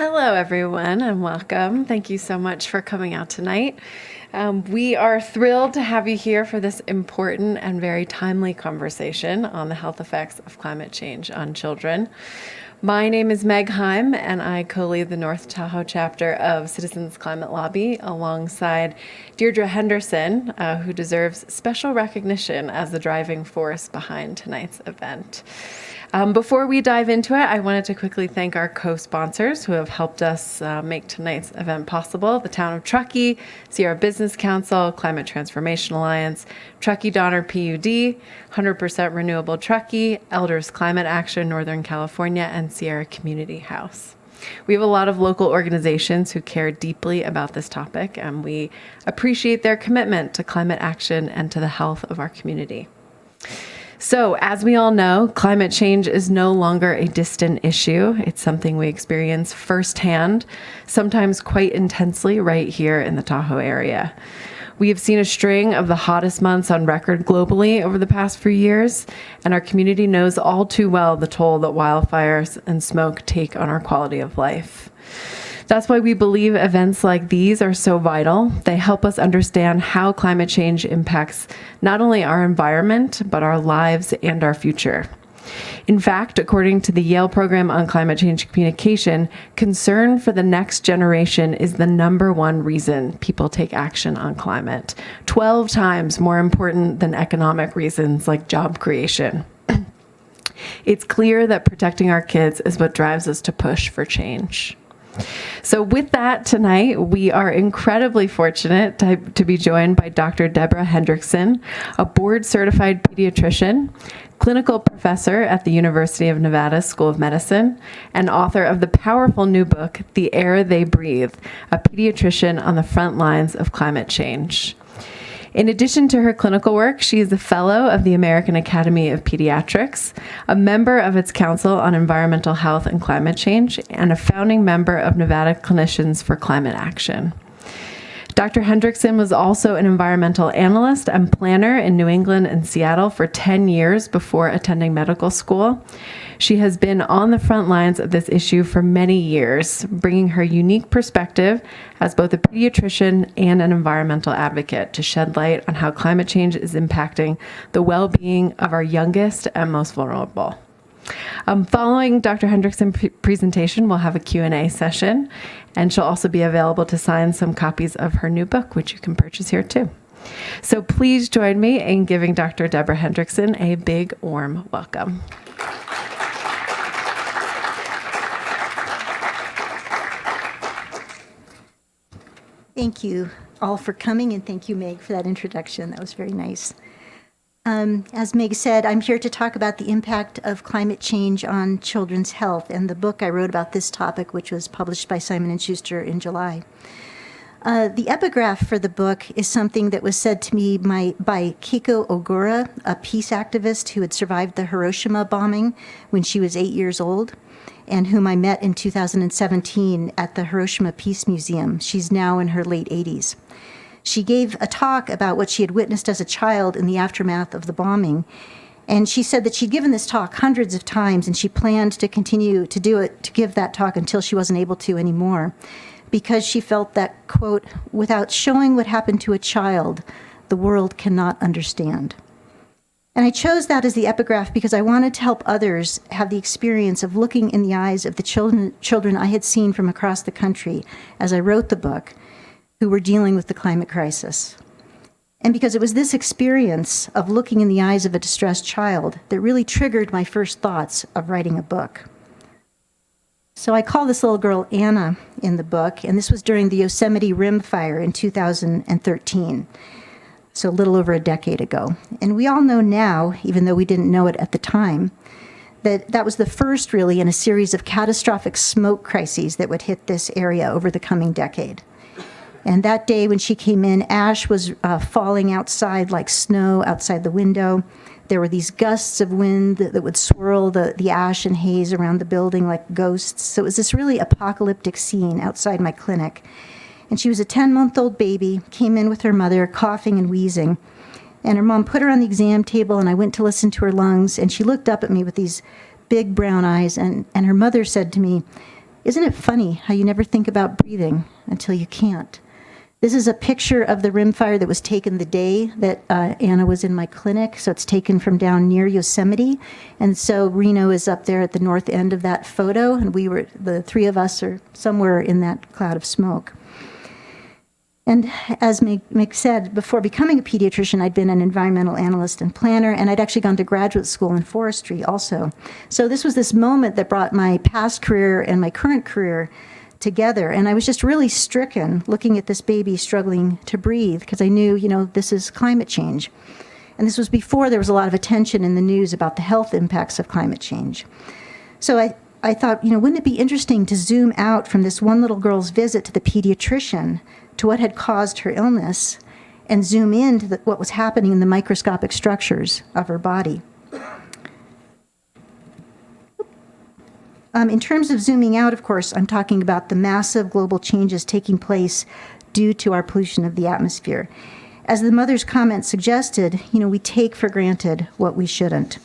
Hello, everyone, and welcome. Thank you so much for coming out tonight. We are thrilled to have you here for this important and very timely conversation on the health effects of climate change on children. My name is Meg Heim, and I co-lead the North Tahoe chapter of Citizens Climate Lobby alongside Deirdre Henderson, who deserves special recognition as the driving force behind tonight's event. Before we dive into it, I wanted to quickly thank our co-sponsors who have helped us make tonight's event possible: the Town of Truckee, Sierra Business Council, Climate Transformation Alliance, Truckee Donner PUD, 100% Renewable Truckee, Elders Climate Action Northern California, and Sierra Community House. We have a lot of local organizations who care deeply about this topic, and we appreciate their commitment to climate action and to the health of our community. So, as we all know, climate change is no longer a distant issue. It's something we experience firsthand, sometimes quite intensely, right here in the Tahoe area. We have seen a string of the hottest months on record globally over the past few years, and our community knows all too well the toll that wildfires and smoke take on our quality of life. That's why we believe events like these are so vital. They help us understand how climate change impacts not only our environment, but our lives and our future. In fact, according to the Yale Program on Climate Change Communication, concern for the next generation is the #1 reason people take action on climate, 12 times more important than economic reasons like job creation. It's clear that protecting our kids is what drives us to push for change. So with that, tonight, we are incredibly fortunate to be joined by Dr. Deborah Hendrickson, a board-certified pediatrician, clinical professor at the University of Nevada School of Medicine, and author of the powerful new book, The Air They Breathe, a pediatrician on the front lines of climate change. In addition to her clinical work, she is a fellow of the American Academy of Pediatrics, a member of its Council on Environmental Health and Climate Change, and a founding member of Nevada Clinicians for Climate Action. Dr. Hendrickson was also an environmental analyst and planner in New England and Seattle for 10 years before attending medical school. She has been on the front lines of this issue for many years, bringing her unique perspective as both a pediatrician and an environmental advocate to shed light on how climate change is impacting the well-being of our youngest and most vulnerable. Following Dr. Hendrickson's presentation, we'll have a Q&A session, and she'll also be available to sign some copies of her new book, which you can purchase here too. So please join me in giving Dr. Deborah Hendrickson a big, warm welcome. Thank you all for coming, and thank you, Meg, for that introduction. That was very nice. As Meg said, I'm here to talk about the impact of climate change on children's health and the book I wrote about this topic, which was published by Simon & Schuster in July. The epigraph for the book is something that was said to me by Keiko Ogura, a peace activist who had survived the Hiroshima bombing when she was 8 years old, and whom I met in 2017 at the Hiroshima Peace Museum. She's now in her late 80s. She gave a talk about what she had witnessed as a child in the aftermath of the bombing. And she said that she'd given this talk hundreds of times, and she planned to continue to do it, to give that talk until she wasn't able to anymore, because she felt that, quote, "without showing what happened to a child, the world cannot understand." And I chose that as the epigraph because I wanted to help others have the experience of looking in the eyes of the children I had seen from across the country as I wrote the book, who were dealing with the climate crisis. And because it was this experience of looking in the eyes of a distressed child that really triggered my first thoughts of writing a book. So I call this little girl Anna in the book, and this was during the Yosemite Rim Fire in 2013. So a little over a decade ago. And we all know now, even though we didn't know it at the time, that was the first really in a series of catastrophic smoke crises that would hit this area over the coming decade. And that day when she came in, ash was falling outside like snow outside the window. There were these gusts of wind that would swirl the ash and haze around the building like ghosts. So it was this really apocalyptic scene outside my clinic. And she was a 10-month-old baby, came in with her mother, coughing and wheezing. And her mom put her on the exam table, and I went to listen to her lungs, and she looked up at me with these big brown eyes, and her mother said to me, Isn't it funny how you never think about breathing until you can't? This is a picture of the rimfire that was taken the day that Anna was in my clinic. So it's taken from down near Yosemite. And so Reno is up there at the north end of that photo. And the three of us are somewhere in that cloud of smoke. And as Meg said, before becoming a pediatrician, I'd been an environmental analyst and planner, and I'd actually gone to graduate school in forestry also. So this was this moment that brought my past career and my current career together. And I was just really stricken looking at this baby struggling to breathe because I knew, this is climate change. And this was before there was a lot of attention in the news about the health impacts of climate change. So I thought, wouldn't it be interesting to zoom out from this one little girl's visit to the pediatrician to what had caused her illness and zoom in to what was happening in the microscopic structures of her body. In terms of zooming out, of course, I'm talking about the massive global changes taking place due to our pollution of the atmosphere. As the mother's comment suggested, we take for granted what we shouldn't.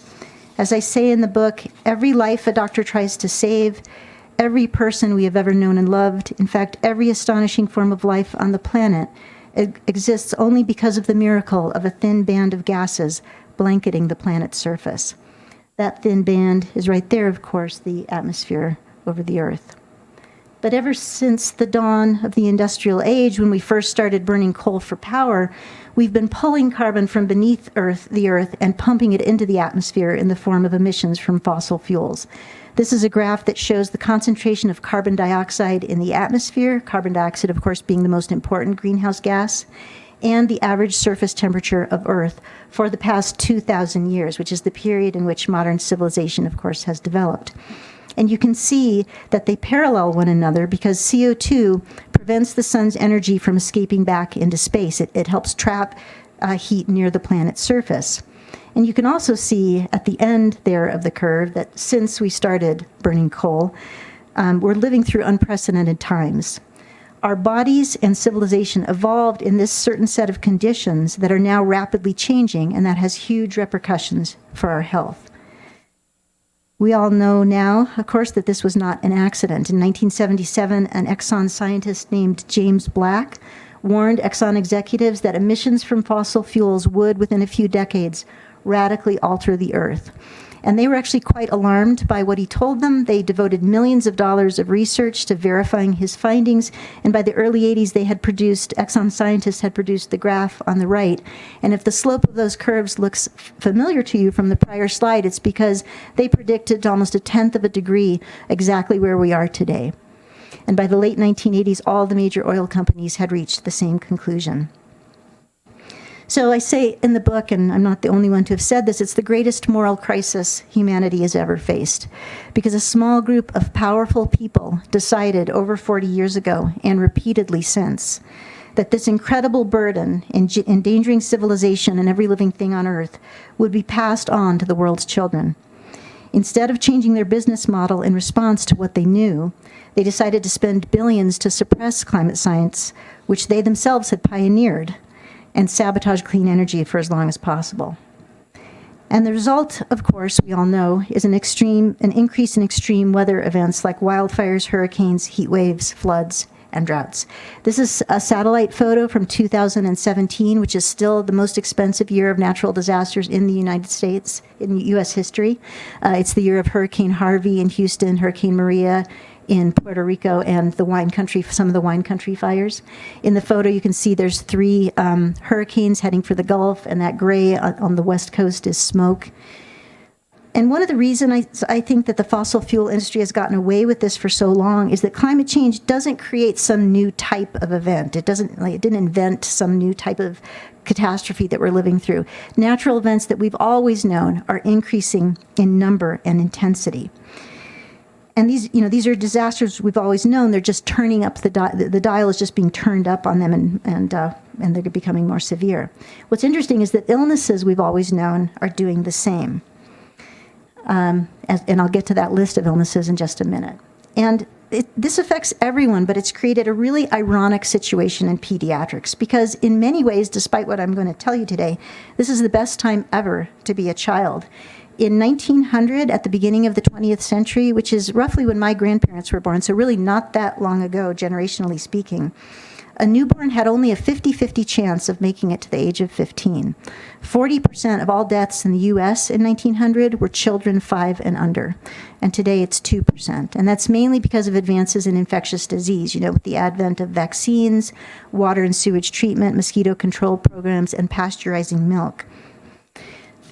As I say in the book, every life a doctor tries to save, every person we have ever known and loved, in fact, every astonishing form of life on the planet exists only because of the miracle of a thin band of gases blanketing the planet's surface. That thin band is right there, of course, the atmosphere over the Earth. But ever since the dawn of the industrial age, when we first started burning coal for power, we've been pulling carbon from beneath the Earth and pumping it into the atmosphere in the form of emissions from fossil fuels. This is a graph that shows the concentration of carbon dioxide in the atmosphere, carbon dioxide, of course, being the most important greenhouse gas, and the average surface temperature of Earth for the past 2,000 years, which is the period in which modern civilization, of course, has developed. And you can see that they parallel one another because CO2 prevents the sun's energy from escaping back into space. It helps trap heat near the planet's surface. And you can also see at the end there of the curve that since we started burning coal, we're living through unprecedented times. Our bodies and civilization evolved in this certain set of conditions that are now rapidly changing, and that has huge repercussions for our health. We all know now, of course, that this was not an accident. In 1977, an Exxon scientist named James Black warned Exxon executives that emissions from fossil fuels would, within a few decades, radically alter the Earth. And they were actually quite alarmed by what he told them. They devoted millions of dollars of research to verifying his findings. And by the early 80s, Exxon scientists had produced the graph on the right. And if the slope of those curves looks familiar to you from the prior slide, it's because they predicted almost a tenth of a degree exactly where we are today. And by the late 1980s, all the major oil companies had reached the same conclusion. So I say in the book, and I'm not the only one to have said this, it's the greatest moral crisis humanity has ever faced. Because a small group of powerful people decided over 40 years ago, and repeatedly since, that this incredible burden endangering civilization and every living thing on Earth would be passed on to the world's children. Instead of changing their business model in response to what they knew, they decided to spend billions to suppress climate science, which they themselves had pioneered, and sabotage clean energy for as long as possible. And the result, of course, we all know, is an increase in extreme weather events like wildfires, hurricanes, heat waves, floods, and droughts. This is a satellite photo from 2017, which is still the most expensive year of natural disasters in the United States, in U.S. history. It's the year of Hurricane Harvey in Houston, Hurricane Maria in Puerto Rico, and some of the wine country fires. In the photo, you can see there's 3 hurricanes heading for the Gulf, and that gray on the West Coast is smoke. And one of the reasons I think that the fossil fuel industry has gotten away with this for so long is that climate change doesn't create some new type of event. It didn't invent some new type of catastrophe that we're living through. Natural events that we've always known are increasing in number and intensity. And these are disasters we've always known. They're just turning up the dial is just being turned up on them, and they're becoming more severe. What's interesting is that illnesses we've always known are doing the same. And I'll get to that list of illnesses in just a minute. And this affects everyone, but it's created a really ironic situation in pediatrics because in many ways, despite what I'm going to tell you today, this is the best time ever to be a child. in 1900, at the beginning of the 20th century, which is roughly when my grandparents were born, so really not that long ago, generationally speaking, a newborn had only a 50-50 chance of making it to the age of 15. 40% of all deaths in the U.S. in 1900 were children 5 and under, and today it's 2%. And that's mainly because of advances in infectious disease, with the advent of vaccines, water and sewage treatment, mosquito control programs, and pasteurizing milk.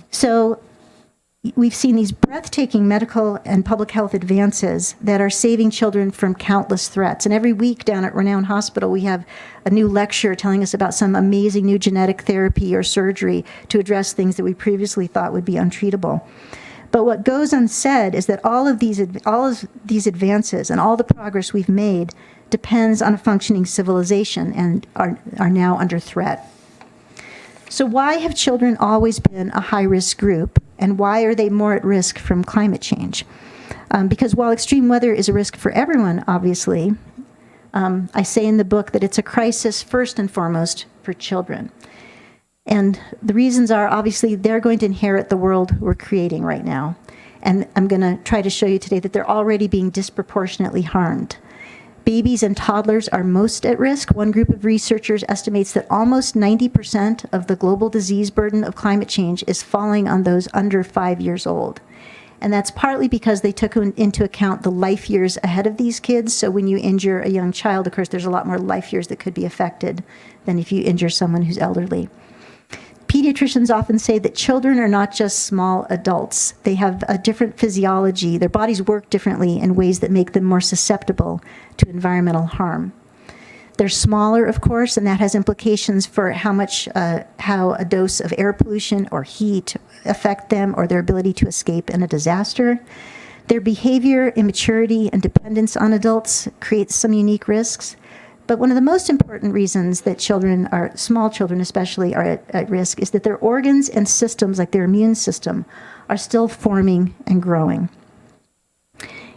So we've seen these breathtaking medical and public health advances that are saving children from countless threats. And every week down at Renown Hospital, we have a new lecture telling us about some amazing new genetic therapy or surgery to address things that we previously thought would be untreatable. But what goes unsaid is that all of these advances and all the progress we've made depends on a functioning civilization and are now under threat. So why have children always been a high-risk group, and why are they more at risk from climate change? Because while extreme weather is a risk for everyone, obviously, I say in the book that it's a crisis first and foremost for children. And the reasons are, obviously, they're going to inherit the world we're creating right now. And I'm going to try to show you today that they're already being disproportionately harmed. Babies and toddlers are most at risk. One group of researchers estimates that almost 90% of the global disease burden of climate change is falling on those under 5 years old. And that's partly because they took into account the life years ahead of these kids. So when you injure a young child, of course, there's a lot more life years that could be affected than if you injure someone who's elderly. Pediatricians often say that children are not just small adults. They have a different physiology. Their bodies work differently in ways that make them more susceptible to environmental harm. They're smaller, of course, and that has implications for how a dose of air pollution or heat affect them or their ability to escape in a disaster. Their behavior, immaturity, and dependence on adults creates some unique risks. But one of the most important reasons that small children especially, are at risk is that their organs and systems, like their immune system, are still forming and growing.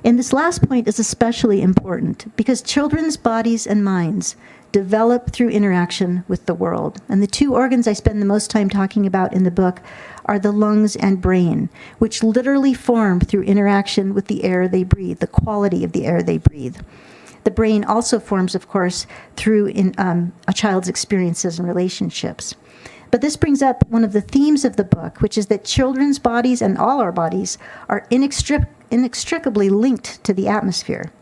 And this last point is especially important because children's bodies and minds develop through interaction with the world. And the two organs I spend the most time talking about in the book are the lungs and brain, which literally form through interaction with the air they breathe, the quality of the air they breathe. The brain also forms, of course, through a child's experiences and relationships. But this brings up one of the themes of the book, which is that children's bodies and all our bodies are inextricably linked to the atmosphere.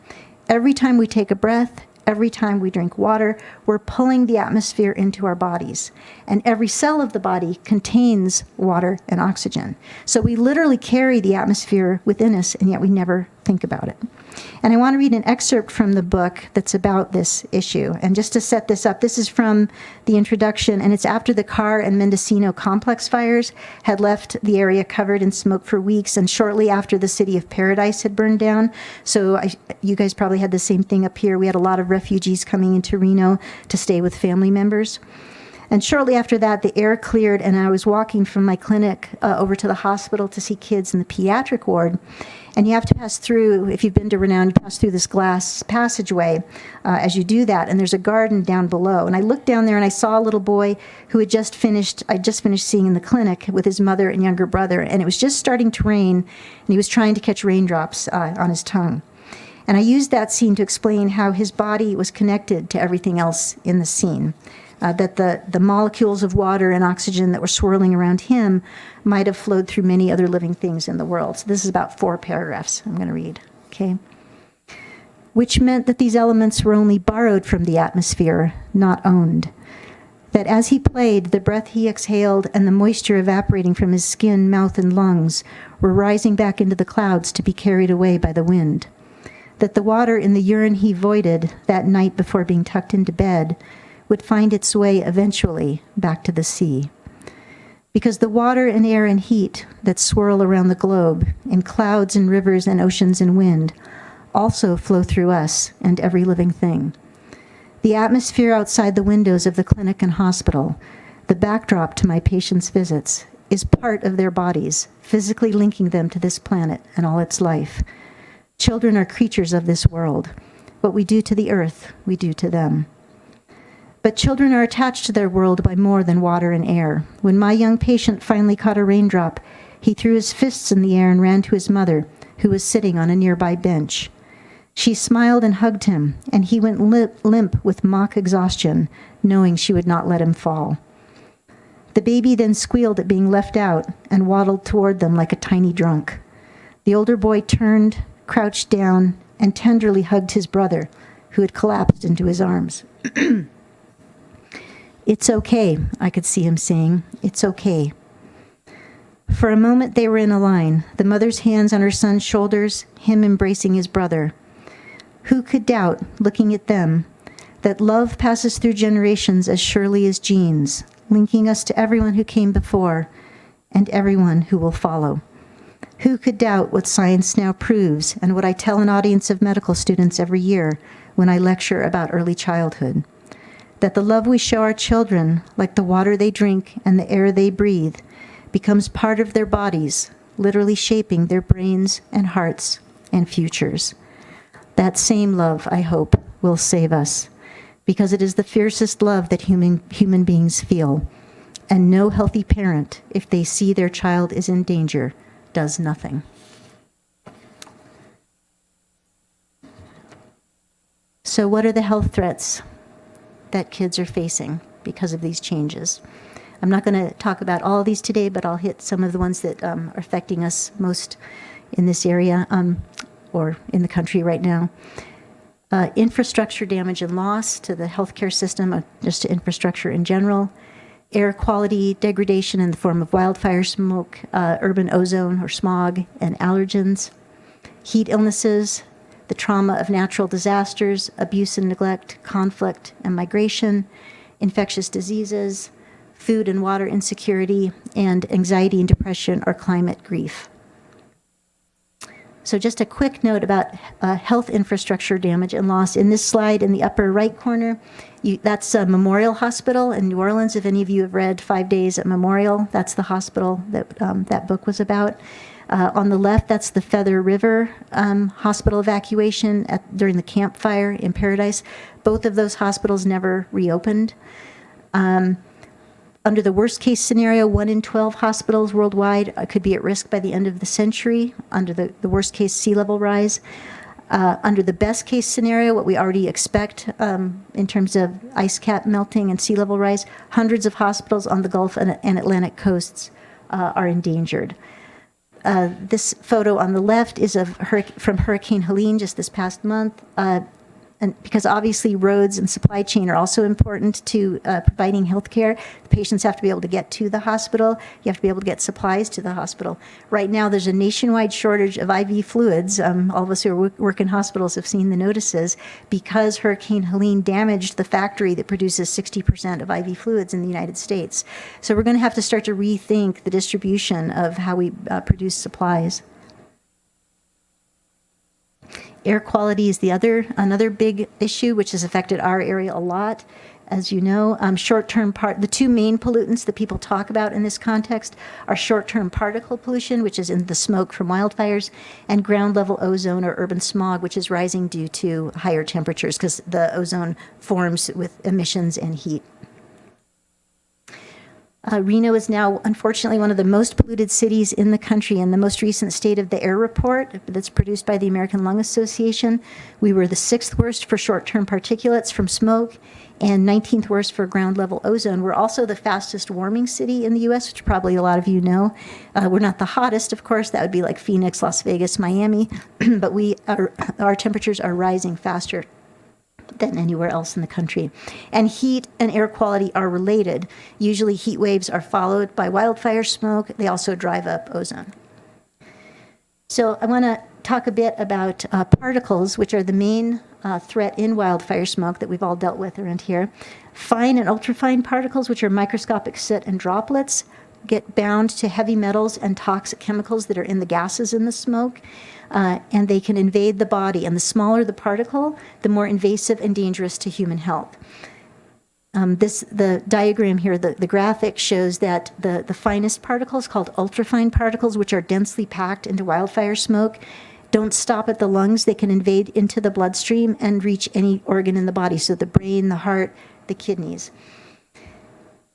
Every time we take a breath, every time we drink water, we're pulling the atmosphere into our bodies. And every cell of the body contains water and oxygen. So we literally carry the atmosphere within us, and yet we never think about it. And I want to read an excerpt from the book that's about this issue. And just to set this up, this is from the introduction, and it's after the Carr and Mendocino complex fires had left the area covered in smoke for weeks, and shortly after the city of Paradise had burned down. So you guys probably had the same thing up here. We had a lot of refugees coming into Reno to stay with family members. And shortly after that, the air cleared, and I was walking from my clinic over to the hospital to see kids in the pediatric ward. And you have to pass through, if you've been to Renown, you pass through this glass passageway as you do that, and there's a garden down below. And I looked down there and I saw a little boy who I'd just finished seeing in the clinic with his mother and younger brother, and it was just starting to rain, and he was trying to catch raindrops on his tongue. And I used that scene to explain how his body was connected to everything else in the scene. That the molecules of water and oxygen that were swirling around him might have flowed through many other living things in the world. So this is about 4 paragraphs I'm going to read, okay? Which meant that these elements were only borrowed from the atmosphere, not owned. That as he played, the breath he exhaled and the moisture evaporating from his skin, mouth, and lungs were rising back into the clouds to be carried away by the wind. That the water in the urine he voided that night before being tucked into bed would find its way eventually back to the sea. Because the water and air and heat that swirl around the globe in clouds and rivers and oceans and wind also flow through us and every living thing. The atmosphere outside the windows of the clinic and hospital, the backdrop to my patients' visits, is part of their bodies, physically linking them to this planet and all its life. Children are creatures of this world. What we do to the earth, we do to them. But children are attached to their world by more than water and air. When my young patient finally caught a raindrop, He threw his fists in the air and ran to his mother, who was sitting on a nearby bench. She smiled and hugged him, and he went limp with mock exhaustion, knowing she would not let him fall. The baby then squealed at being left out and waddled toward them like a tiny drunk. The older boy turned, crouched down, and tenderly hugged his brother, who had collapsed into his arms. "It's okay," I could see him saying. "It's okay." For a moment they were in a line, the mother's hands on her son's shoulders, him embracing his brother. Who could doubt, looking at them, that love passes through generations as surely as genes, linking us to everyone who came before and everyone who will follow? Who could doubt what science now proves and what I tell an audience of medical students every year when I lecture about early childhood? That the love we show our children, like the water they drink and the air they breathe, becomes part of their bodies, literally shaping their brains and hearts and futures. That same love, I hope, will save us, because it is the fiercest love that human beings feel. And no healthy parent, if they see their child is in danger, does nothing. So what are the health threats that kids are facing because of these changes? I'm not going to talk about all of these today, but I'll hit some of the ones that are affecting us most in this area or in the country right now. Infrastructure damage and loss to the healthcare system, just to infrastructure in general. Air quality degradation in the form of wildfire smoke, urban ozone or smog, and allergens. Heat illnesses, the trauma of natural disasters, abuse and neglect, conflict and migration, infectious diseases, food and water insecurity, and anxiety and depression or climate grief. So just a quick note about health infrastructure damage and loss. In this slide in the upper right corner, that's a Memorial Hospital in New Orleans. If any of you have read 5 Days at Memorial, that's the hospital that that book was about. On the left, that's the Feather River hospital evacuation during the Camp Fire in Paradise. Both of those hospitals never reopened. Under the worst case scenario, 1 in 12 hospitals worldwide could be at risk by the end of the century under the worst case sea level rise. Under the best case scenario, what we already expect in terms of ice cap melting and sea level rise, hundreds of hospitals on the Gulf and Atlantic coasts are endangered. This photo on the left is from Hurricane Helene just this past month. And because obviously roads and supply chain are also important to providing health care. The patients have to be able to get to the hospital. You have to be able to get supplies to the hospital. Right now, there's a nationwide shortage of IV fluids. All of us who work in hospitals have seen the notices because Hurricane Helene damaged the factory that produces 60% of IV fluids in the United States. So we're going to have to start to rethink the distribution of how we produce supplies. Air quality is another big issue, which has affected our area a lot. As you know, the two main pollutants that people talk about in this context are short-term particle pollution, which is in the smoke from wildfires, and ground-level ozone or urban smog, which is rising due to higher temperatures because the ozone forms with emissions and heat. Reno is now, unfortunately, one of the most polluted cities in the country. In the most recent State of the Air report that's produced by the American Lung Association, we were the 6th worst for short-term particulates from smoke and 19th worst for ground-level ozone. We're also the fastest warming city in the U.S., which probably a lot of you know. We're not the hottest, of course. That would be like Phoenix, Las Vegas, Miami. But our temperatures are rising faster than anywhere else in the country. And heat and air quality are related. Usually heat waves are followed by wildfire smoke. They also drive up ozone. So I want to talk a bit about particles, which are the main threat in wildfire smoke that we've all dealt with around here. Fine and ultrafine particles, which are microscopic soot and droplets, get bound to heavy metals and toxic chemicals that are in the gases in the smoke. And they can invade the body. And the smaller the particle, the more invasive and dangerous to human health. The diagram here, the graphic shows that the finest particles, called ultrafine particles, which are densely packed into wildfire smoke, don't stop at the lungs. They can invade into the bloodstream and reach any organ in the body, so the brain, the heart, the kidneys.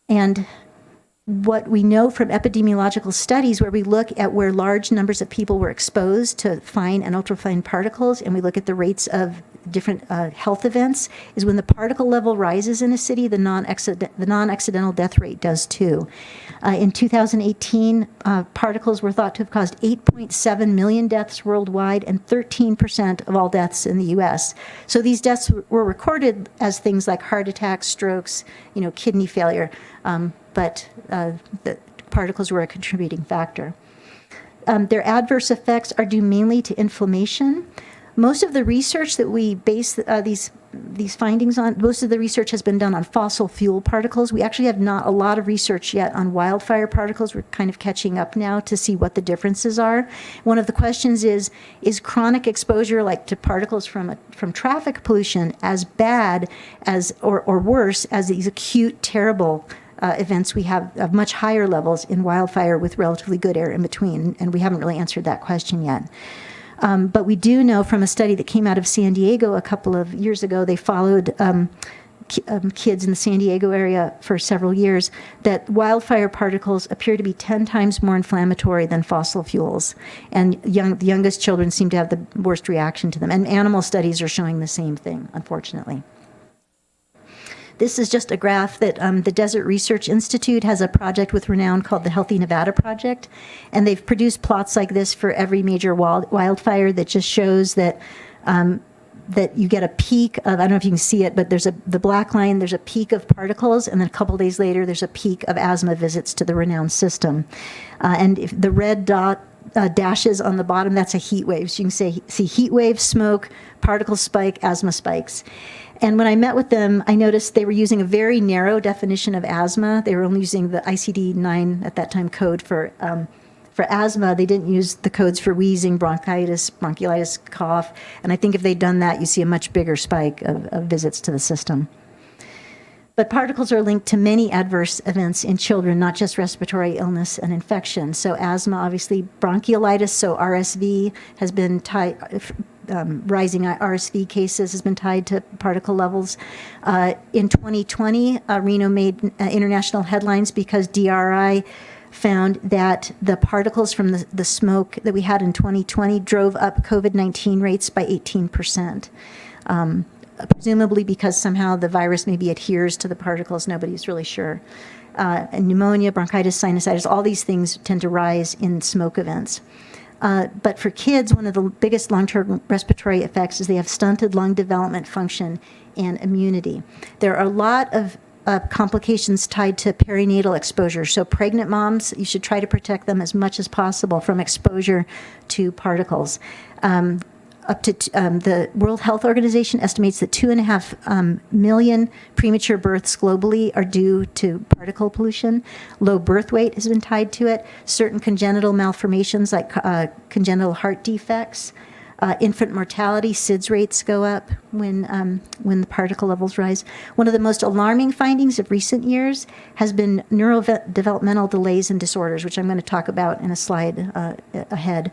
And what we know from epidemiological studies, where we look at where large numbers of people were exposed to fine and ultrafine particles, and we look at the rates of different health events, is when the particle level rises in a city, the non-accidental death rate does too. In 2018, particles were thought to have caused 8.7 million deaths worldwide and 13% of all deaths in the U.S. So these deaths were recorded as things like heart attacks, strokes, kidney failure, but the particles were a contributing factor. Their adverse effects are due mainly to inflammation. Most of the research that we base these findings on, most of the research has been done on fossil fuel particles. We actually have not a lot of research yet on wildfire particles. We're kind of catching up now to see what the differences are. One of the questions is chronic exposure, like to particles from traffic pollution, as bad as or worse as these acute, terrible events we have of much higher levels in wildfire with relatively good air in between? And we haven't really answered that question yet. But we do know from a study that came out of San Diego a couple of years ago, they followed kids in the San Diego area for several years, that wildfire particles appear to be 10 times more inflammatory than fossil fuels. And the youngest children seem to have the worst reaction to them. And animal studies are showing the same thing, unfortunately. This is just a graph that the Desert Research Institute has a project with renown called the Healthy Nevada Project. And they've produced plots like this for every major wildfire that just shows that that you get a peak of, I don't know if you can see it, but there's the black line, there's a peak of particles, and then a couple days later, there's a peak of asthma visits to the renowned system. And if the red dot dashes on the bottom, that's a heat wave. So you can see heat wave, smoke, particle spike, asthma spikes. And when I met with them, I noticed they were using a very narrow definition of asthma. They were only using the ICD-9 at that time code for asthma. They didn't use the codes for wheezing, bronchitis, bronchiolitis, cough. And I think if they'd done that, you see a much bigger spike of visits to the system. But particles are linked to many adverse events in children, not just respiratory illness and infection. So asthma, obviously, bronchiolitis, so RSV has been tied, rising RSV cases has been tied to particle levels. In 2020, Reno made international headlines because DRI found that the particles from the smoke that we had in 2020 drove up COVID-19 rates by 18%. Presumably because somehow the virus maybe adheres to the particles, nobody's really sure. And pneumonia, bronchitis, sinusitis, all these things tend to rise in smoke events. But for kids, one of the biggest long-term respiratory effects is they have stunted lung development, function, and immunity. There are a lot of complications tied to perinatal exposure. So pregnant moms, you should try to protect them as much as possible from exposure to particles. The World Health Organization estimates that 2.5 million premature births globally are due to particle pollution. Low birth weight has been tied to it. Certain congenital malformations like congenital heart defects. Infant mortality, SIDS rates go up when the particle levels rise. One of the most alarming findings of recent years has been neurodevelopmental delays and disorders, which I'm going to talk about in a slide ahead.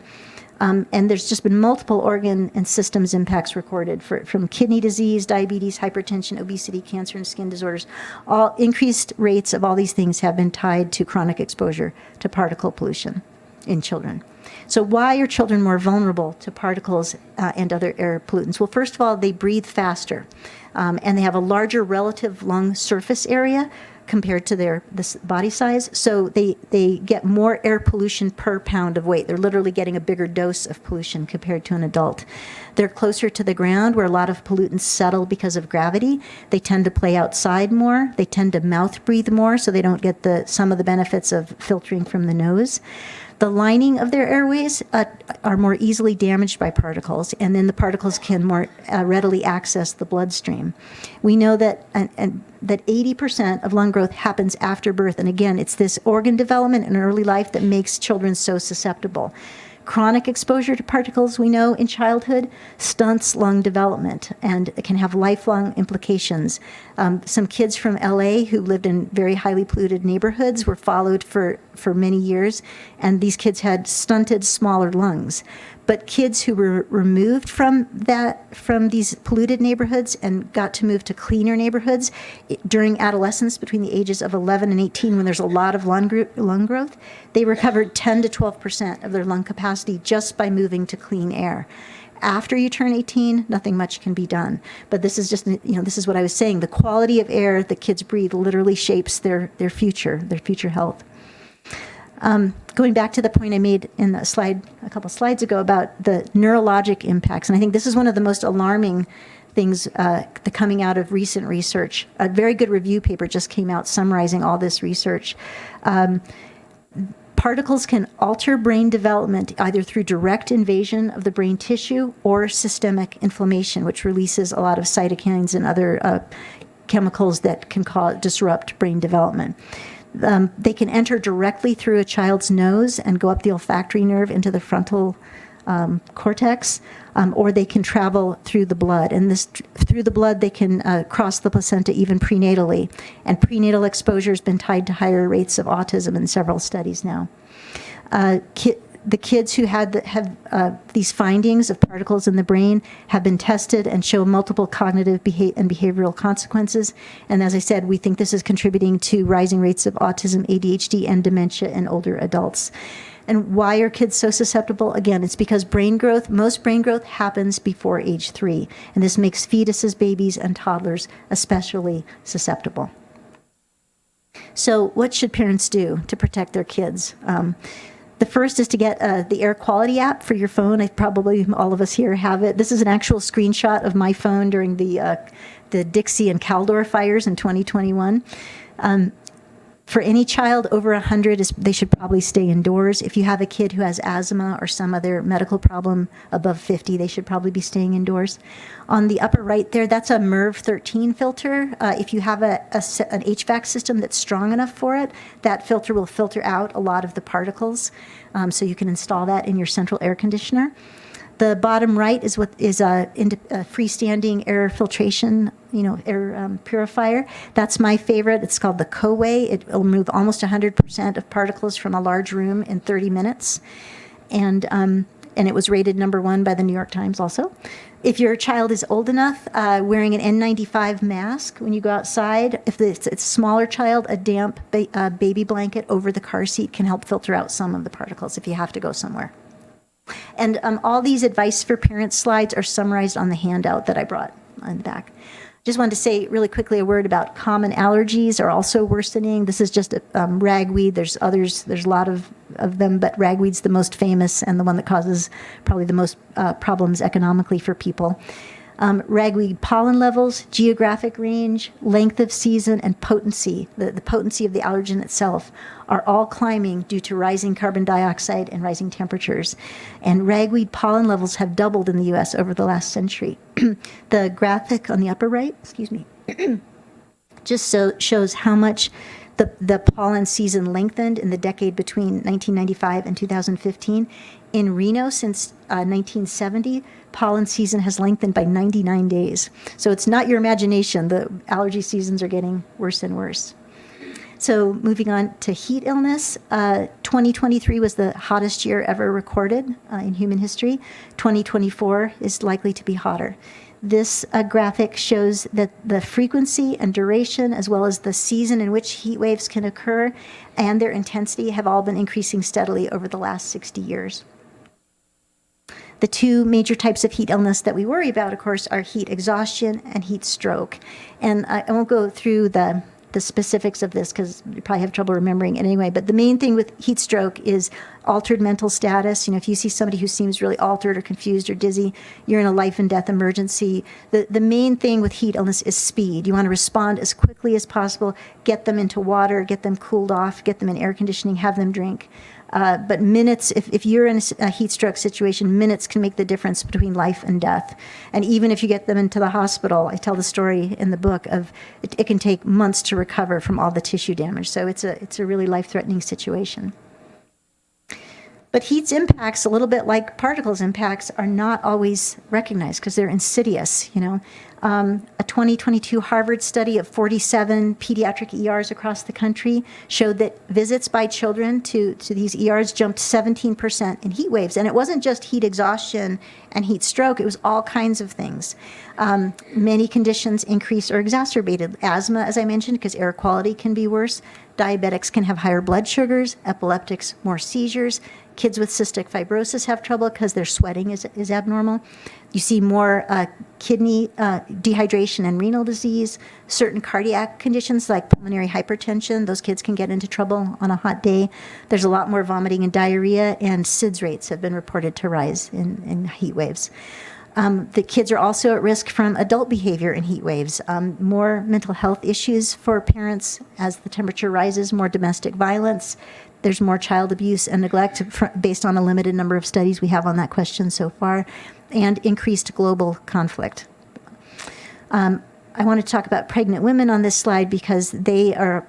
And there's just been multiple organ and systems impacts recorded from kidney disease, diabetes, hypertension, obesity, cancer, and skin disorders. All increased rates of all these things have been tied to chronic exposure to particle pollution in children. So why are children more vulnerable to particles and other air pollutants? Well, first of all, they breathe faster, and they have a larger relative lung surface area compared to their body size. So they get more air pollution per pound of weight. They're literally getting a bigger dose of pollution compared to an adult. They're closer to the ground where a lot of pollutants settle because of gravity. They tend to play outside more. They tend to mouth breathe more, so they don't get some of the benefits of filtering from the nose. The lining of their airways are more easily damaged by particles, and then the particles can more readily access the bloodstream. We know that that 80% of lung growth happens after birth, and again, it's this organ development in early life that makes children so susceptible. Chronic exposure to particles, we know, in childhood stunts lung development and it can have lifelong implications. Some kids from LA who lived in very highly polluted neighborhoods were followed for for many years, and these kids had stunted, smaller lungs. But kids who were removed from these polluted neighborhoods and got to move to cleaner neighborhoods during adolescence, between the ages of 11 and 18, when there's a lot of lung growth, they recovered 10 to 12% of their lung capacity just by moving to clean air. After you turn 18, nothing much can be done. But this is just, this is what I was saying. The quality of air the kids breathe literally shapes their future health. Going back to the point I made in the slide a couple slides ago about the neurologic impacts, and I think this is one of the most alarming things coming out of recent research. A very good review paper just came out summarizing all this research. Particles can alter brain development either through direct invasion of the brain tissue or systemic inflammation, which releases a lot of cytokines and other chemicals that can disrupt brain development. They can enter directly through a child's nose and go up the olfactory nerve into the frontal cortex, or they can travel through the blood. And through the blood, they can cross the placenta even prenatally. And prenatal exposure has been tied to higher rates of autism in several studies now. The kids who have these findings of particles in the brain have been tested and show multiple cognitive and behavioral consequences. And as I said, we think this is contributing to rising rates of autism, ADHD, and dementia in older adults. And why are kids so susceptible? Again, it's because most brain growth happens before age 3. And this makes fetuses, babies, and toddlers especially susceptible. So what should parents do to protect their kids? The first is to get the air quality app for your phone. Probably all of us here have it. This is an actual screenshot of my phone during the Dixie and Caldor fires in 2021. For any child over 100, they should probably stay indoors. If you have a kid who has asthma or some other medical problem above 50, they should probably be staying indoors. On the upper right there, that's a MERV 13 filter. If you have an HVAC system that's strong enough for it, that filter will filter out a lot of the particles. So you can install that in your central air conditioner. The bottom right is a freestanding air filtration, air purifier. That's my favorite. It's called the Coway. It will remove almost 100% of particles from a large room in 30 minutes. And it was rated #1 by the New York Times also. If your child is old enough, wearing an N95 mask when you go outside. If it's a smaller child, a damp baby blanket over the car seat can help filter out some of the particles if you have to go somewhere. And all these advice for parents slides are summarized on the handout that I brought on the back. Just wanted to say really quickly a word about common allergies are also worsening. This is just ragweed. There's others. There's a lot of them, but ragweed's the most famous and the one that causes probably the most problems economically for people. Ragweed pollen levels, geographic range, length of season, and potency, the potency of the allergen itself, are all climbing due to rising carbon dioxide and rising temperatures. And ragweed pollen levels have doubled in the U.S. over the last century. The graphic on the upper right, just shows how much the pollen season lengthened in the decade between 1995 and 2015. In Reno, since 1970, pollen season has lengthened by 99 days. So it's not your imagination. The allergy seasons are getting worse and worse. So moving on to heat illness, 2023 was the hottest year ever recorded in human history. 2024 is likely to be hotter. This graphic shows that the frequency and duration, as well as the season in which heat waves can occur and their intensity, have all been increasing steadily over the last 60 years. The two major types of heat illness that we worry about, of course, are heat exhaustion and heat stroke. And I won't go through the specifics of this because you probably have trouble remembering it anyway, but the main thing with heat stroke is altered mental status. If you see somebody who seems really altered or confused or dizzy, you're in a life and death emergency. The main thing with heat illness is speed. You want to respond as quickly as possible, get them into water, get them cooled off, get them in air conditioning, have them drink. But minutes, if you're in a heat stroke situation, minutes can make the difference between life and death. And even if you get them into the hospital, I tell the story in the book of it can take months to recover from all the tissue damage. So it's a really life-threatening situation. But heat's impacts, a little bit like particles' impacts, are not always recognized because they're insidious, you know. A 2022 Harvard study of 47 pediatric ERs across the country showed that visits by children to these ERs jumped 17% in heat waves. And it wasn't just heat exhaustion and heat stroke, it was all kinds of things. Many conditions increase or exacerbated. Asthma, as I mentioned, because air quality can be worse. Diabetics can have higher blood sugars, epileptics, more seizures. Kids with cystic fibrosis have trouble because their sweating is abnormal. You see more kidney dehydration and renal disease. Certain cardiac conditions like pulmonary hypertension, those kids can get into trouble on a hot day. There's a lot more vomiting and diarrhea, and SIDS rates have been reported to rise in heat waves. The kids are also at risk from adult behavior in heat waves. More mental health issues for parents as the temperature rises, more domestic violence. There's more child abuse and neglect based on a limited number of studies we have on that question so far, and increased global conflict. I want to talk about pregnant women on this slide because they are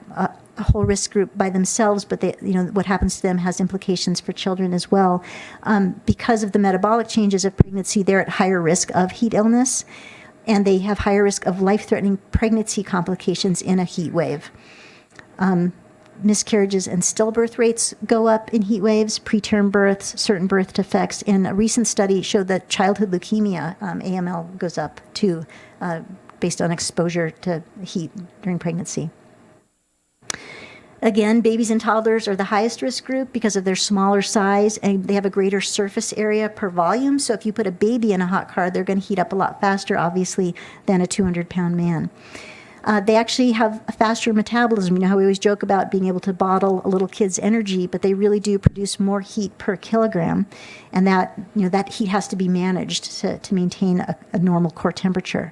a whole risk group by themselves, but they, you know, what happens to them has implications for children as well. Because of the metabolic changes of pregnancy, they're at higher risk of heat illness, and they have higher risk of life-threatening pregnancy complications in a heat wave. Miscarriages and stillbirth rates go up in heat waves, preterm births, certain birth defects, and a recent study showed that childhood leukemia, AML, goes up too, based on exposure to heat during pregnancy. Again, babies and toddlers are the highest risk group because of their smaller size, and they have a greater surface area per volume. So if you put a baby in a hot car, they're going to heat up a lot faster, obviously, than a 200-pound man. They actually have a faster metabolism. You know how we always joke about being able to bottle a little kid's energy, but they really do produce more heat per kilogram, and that, you know, that heat has to be managed to maintain a normal core temperature.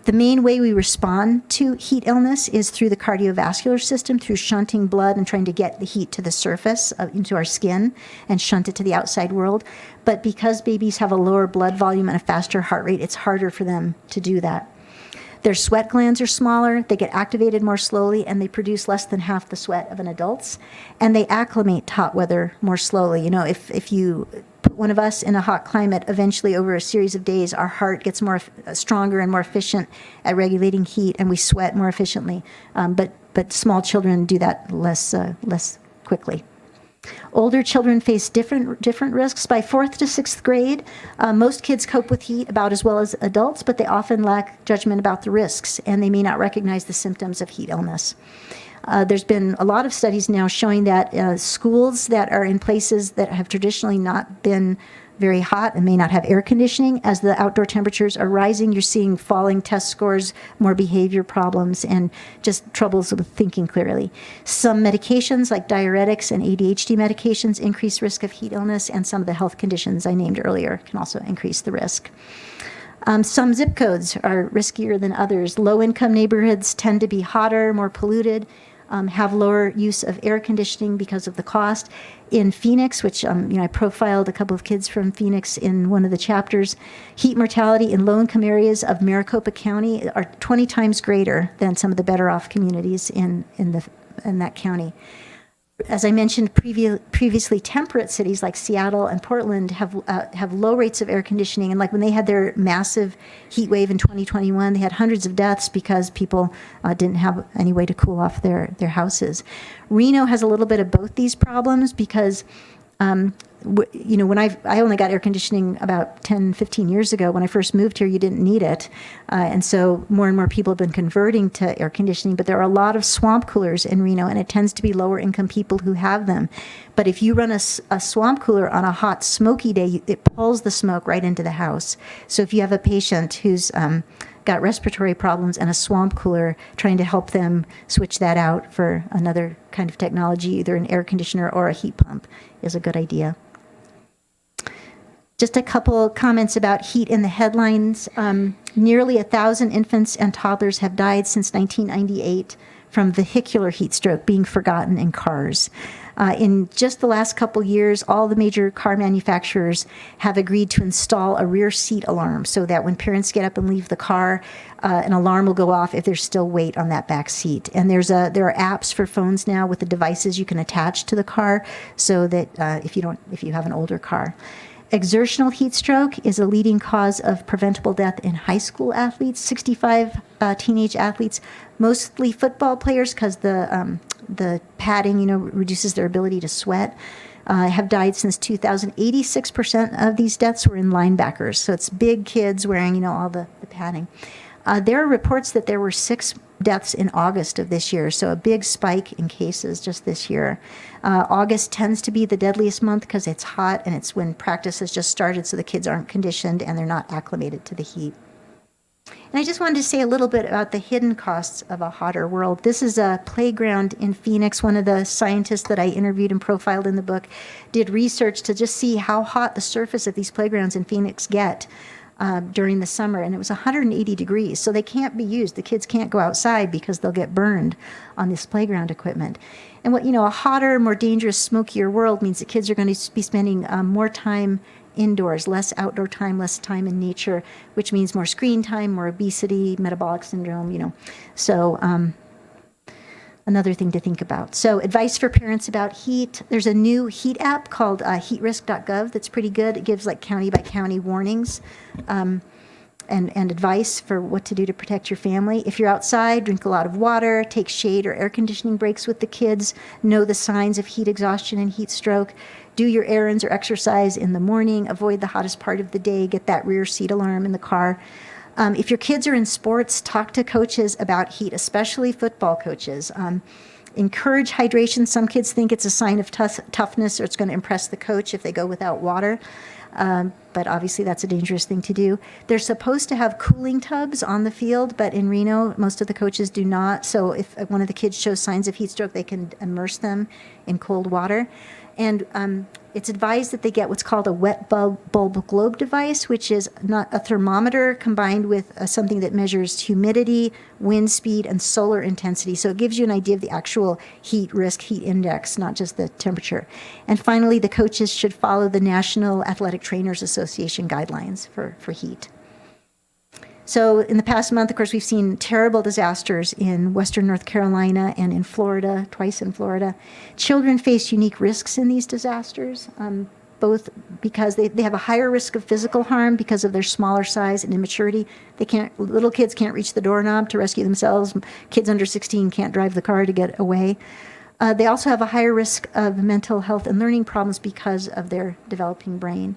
The main way we respond to heat illness is through the cardiovascular system, through shunting blood and trying to get the heat to the surface, into our skin, and shunt it to the outside world. But because babies have a lower blood volume and a faster heart rate, it's harder for them to do that. Their sweat glands are smaller, they get activated more slowly, and they produce less than half the sweat of an adult's. And they acclimate to hot weather more slowly. You know, if you put one of us in a hot climate, eventually over a series of days, our heart gets more stronger and more efficient at regulating heat, and we sweat more efficiently. But small children do that less quickly. Older children face different risks. By 4th to 6th grade, most kids cope with heat about as well as adults, but they often lack judgment about the risks, and they may not recognize the symptoms of heat illness. There's been a lot of studies now showing that schools that are in places that have traditionally not been very hot and may not have air conditioning, as the outdoor temperatures are rising, you're seeing falling test scores, more behavior problems, and just troubles with thinking clearly. Some medications like diuretics and ADHD medications increase risk of heat illness, and some of the health conditions I named earlier can also increase the risk. Some zip codes are riskier than others. Low-income neighborhoods tend to be hotter, more polluted, have lower use of air conditioning because of the cost. In Phoenix, which I profiled a couple of kids from Phoenix in one of the chapters, heat mortality in low-income areas of Maricopa County are 20 times greater than some of the better-off communities in that county. As I mentioned previously, temperate cities like Seattle and Portland have low rates of air conditioning. And like when they had their massive heat wave in 2021, they had hundreds of deaths because people didn't have any way to cool off their houses. Reno has a little bit of both these problems because when I only got air conditioning about 10, 15 years ago. When I first moved here, you didn't need it. And so more and more people have been converting to air conditioning, but there are a lot of swamp coolers in Reno, and it tends to be lower income people who have them. But if you run a swamp cooler on a hot, smoky day, it pulls the smoke right into the house. So if you have a patient who's got respiratory problems and a swamp cooler, trying to help them switch that out for another kind of technology, either an air conditioner or a heat pump, is a good idea. Just a couple comments about heat in the headlines. Nearly 1,000 infants and toddlers have died since 1998 from vehicular heat stroke being forgotten in cars. In just the last couple years, all the major car manufacturers have agreed to install a rear seat alarm so that when parents get up and leave the car, an alarm will go off if there's still weight on that back seat. And there are apps for phones now with the devices you can attach to the car, so that if you have an older car. Exertional heat stroke is a leading cause of preventable death in high school athletes, 65 teenage athletes, mostly football players, because the padding, reduces their ability to sweat. Have died since 2000. 86% of these deaths were in linebackers, so it's big kids wearing, all the padding. There are reports that there were 6 deaths in August of this year, so a big spike in cases just this year. August tends to be the deadliest month because it's hot and it's when practice has just started, so the kids aren't conditioned and they're not acclimated to the heat. And I just wanted to say a little bit about the hidden costs of a hotter world. This is a playground in Phoenix. One of the scientists that I interviewed and profiled in the book did research to just see how hot the surface of these playgrounds in Phoenix get during the summer, and it was 180 degrees, so they can't be used. The kids can't go outside because they'll get burned on this playground equipment. And a hotter, more dangerous, smokier world means that kids are going to be spending more time indoors, less outdoor time, less time in nature, which means more screen time, more obesity, metabolic syndrome, So another thing to think about. So advice for parents about heat. There's a new heat app called heatrisk.gov that's pretty good. It gives county by county warnings and advice for what to do to protect your family. If you're outside, drink a lot of water, take shade or air conditioning breaks with the kids, know the signs of heat exhaustion and heat stroke, do your errands or exercise in the morning, avoid the hottest part of the day, get that rear seat alarm in the car. If your kids are in sports, talk to coaches about heat, especially football coaches. Encourage hydration. Some kids think it's a sign of toughness, or it's going to impress the coach if they go without water. But obviously that's a dangerous thing to do. They're supposed to have cooling tubs on the field, but in Reno, most of the coaches do not. So if one of the kids shows signs of heat stroke, they can immerse them in cold water. And it's advised that they get what's called a wet bulb globe device, which is not a thermometer combined with something that measures humidity, wind speed, and solar intensity. So it gives you an idea of the actual heat risk, heat index, not just the temperature. And finally, the coaches should follow the National Athletic Trainers Association guidelines for heat. So in the past month, of course, we've seen terrible disasters in Western North Carolina and in Florida, twice in Florida. Children face unique risks in these disasters, both because they have a higher risk of physical harm because of their smaller size and immaturity. Little kids can't reach the doorknob to rescue themselves. Kids under 16 can't drive the car to get away. They also have a higher risk of mental health and learning problems because of their developing brain.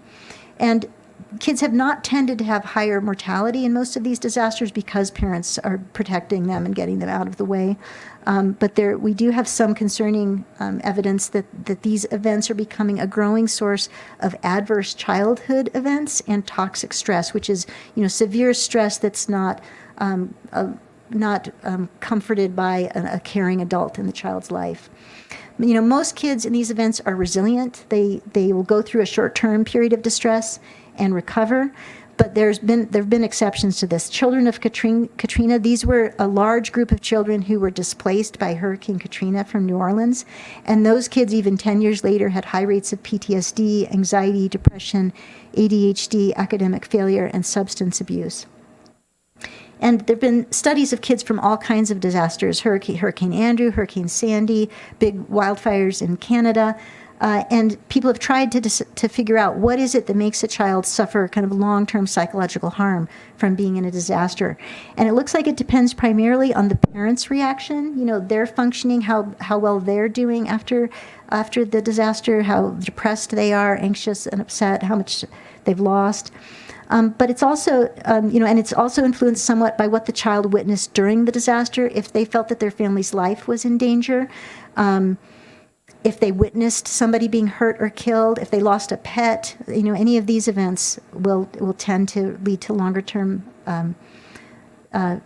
And kids have not tended to have higher mortality in most of these disasters because parents are protecting them and getting them out of the way. But we do have some concerning evidence that these events are becoming a growing source of adverse childhood events and toxic stress, which is severe stress that's not comforted by a caring adult in the child's life. Most kids in these events are resilient. They will go through a short-term period of distress and recover, but there have been exceptions to this. Children of Katrina, these were a large group of children who were displaced by Hurricane Katrina from New Orleans, and those kids even 10 years later had high rates of PTSD, anxiety, depression, ADHD, academic failure, and substance abuse. And there have been studies of kids from all kinds of disasters, Hurricane Andrew, Hurricane Sandy, big wildfires in Canada, and people have tried to figure out what is it that makes a child suffer kind of long-term psychological harm from being in a disaster. And it looks like it depends primarily on the parents' reaction, their functioning, how well they're doing after the disaster, how depressed they are, anxious and upset, how much they've lost. But it's also, and it's also influenced somewhat by what the child witnessed during the disaster. If they felt that their family's life was in danger, if they witnessed somebody being hurt or killed, if they lost a pet, any of these events will tend to lead to longer term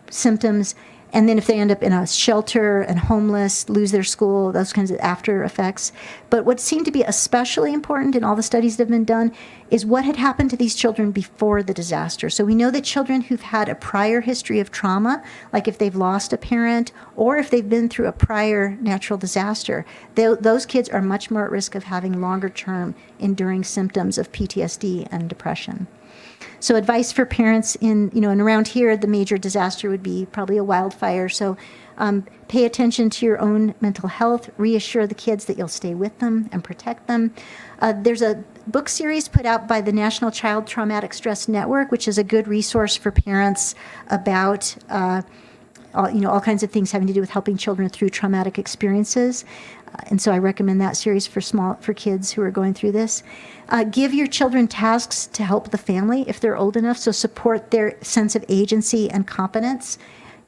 symptoms. And then if they end up in a shelter and homeless, lose their school, those kinds of after effects. But what seemed to be especially important in all the studies that have been done is what had happened to these children before the disaster. So we know that children who've had a prior history of trauma, like if they've lost a parent or if they've been through a prior natural disaster, those kids are much more at risk of having longer term enduring symptoms of PTSD and depression. So advice for parents and around here, the major disaster would be probably a wildfire. So pay attention to your own mental health, reassure the kids that you'll stay with them and protect them. There's a book series put out by the National Child Traumatic Stress Network, which is a good resource for parents about all kinds of things having to do with helping children through traumatic experiences. And so I recommend that series for kids who are going through this. Give your children tasks to help the family if they're old enough, so support their sense of agency and competence,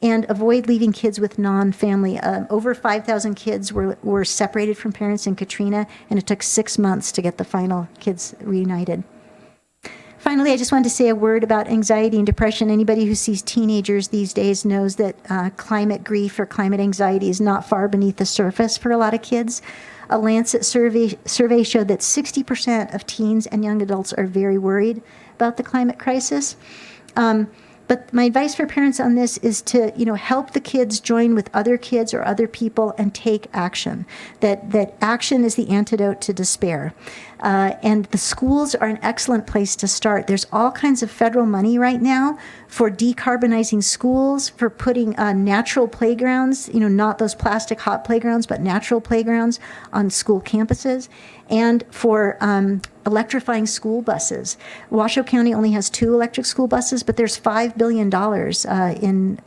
and avoid leaving kids with non-family. Over 5,000 kids were separated from parents in Katrina, and it took 6 months to get the final kids reunited. Finally, I just wanted to say a word about anxiety and depression. Anybody who sees teenagers these days knows that climate grief or climate anxiety is not far beneath the surface for a lot of kids. A Lancet survey showed that 60% of teens and young adults are very worried about the climate crisis. But my advice for parents on this is to, help the kids join with other kids or other people and take action. That action is the antidote to despair. And the schools are an excellent place to start. There's all kinds of federal money right now for decarbonizing schools, for putting natural playgrounds, not those plastic hot playgrounds, but natural playgrounds on school campuses, and for electrifying school buses. Washoe County only has 2 electric school buses, but there's $5 billion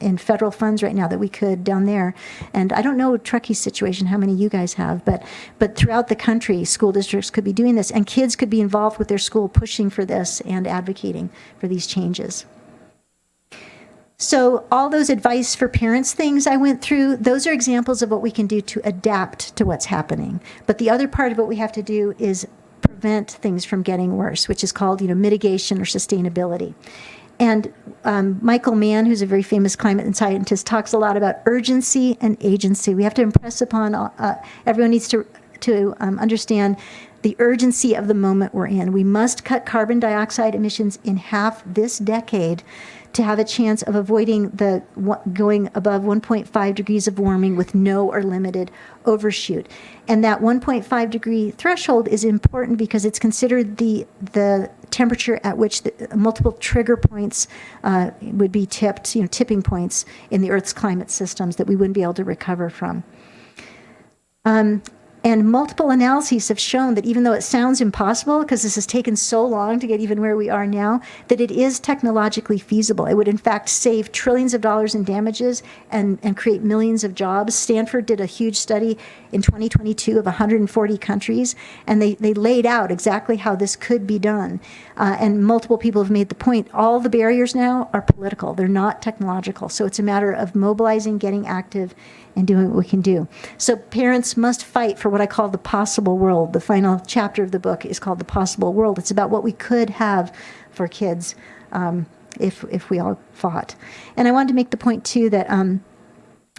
in federal funds right now that we could down there. And I don't know Truckee situation, how many you guys have, but throughout the country, school districts could be doing this, and kids could be involved with their school pushing for this and advocating for these changes. So all those advice for parents things I went through, those are examples of what we can do to adapt to what's happening. But the other part of what we have to do is prevent things from getting worse, which is called, mitigation or sustainability. And Michael Mann, who's a very famous climate scientist, talks a lot about urgency and agency. We have to impress upon everyone needs to understand the urgency of the moment we're in. We must cut carbon dioxide emissions in half this decade to have a chance of avoiding going above 1.5 degrees of warming with no or limited overshoot. And that 1.5 degree threshold is important because it's considered the temperature at which the multiple trigger points would be tipped, tipping points in the Earth's climate systems that we wouldn't be able to recover from. And multiple analyses have shown that even though it sounds impossible, because this has taken so long to get even where we are now, that it is technologically feasible. It would, in fact, save trillions of dollars in damages and create millions of jobs. Stanford did a huge study in 2022 of 140 countries, and they laid out exactly how this could be done. And multiple people have made the point, all the barriers now are political. They're not technological. So it's a matter of mobilizing, getting active, and doing what we can do. So parents must fight for what I call the possible world. The final chapter of the book is called The Possible World. It's about what we could have for kids if we all fought. And I wanted to make the point, too, that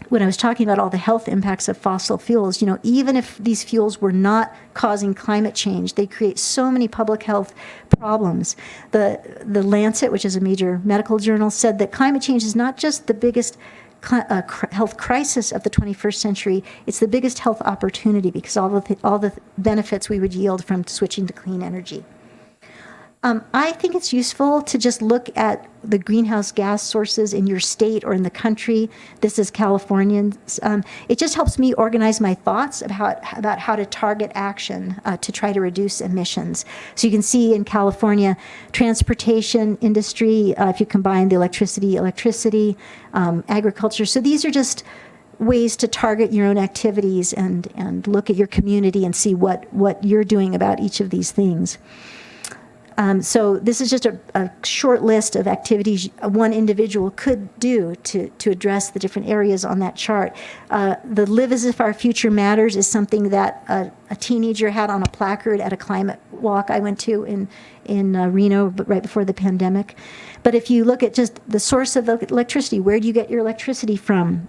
when I was talking about all the health impacts of fossil fuels, even if these fuels were not causing climate change, they create so many public health problems. The Lancet, which is a major medical journal, said that climate change is not just the biggest health crisis of the 21st century, it's the biggest health opportunity because all the benefits we would yield from switching to clean energy. I think it's useful to just look at the greenhouse gas sources in your state or in the country. This is Californians. It just helps me organize my thoughts about how to target action to try to reduce emissions. So you can see in California, transportation industry, if you combine the electricity, agriculture. So these are just ways to target your own activities and look at your community and see what you're doing about each of these things. So this is just a short list of activities one individual could do to address the different areas on that chart. The Live as if our future matters is something that a teenager had on a placard at a climate walk I went to in Reno, but right before the pandemic. But if you look at just the source of electricity, where do you get your electricity from?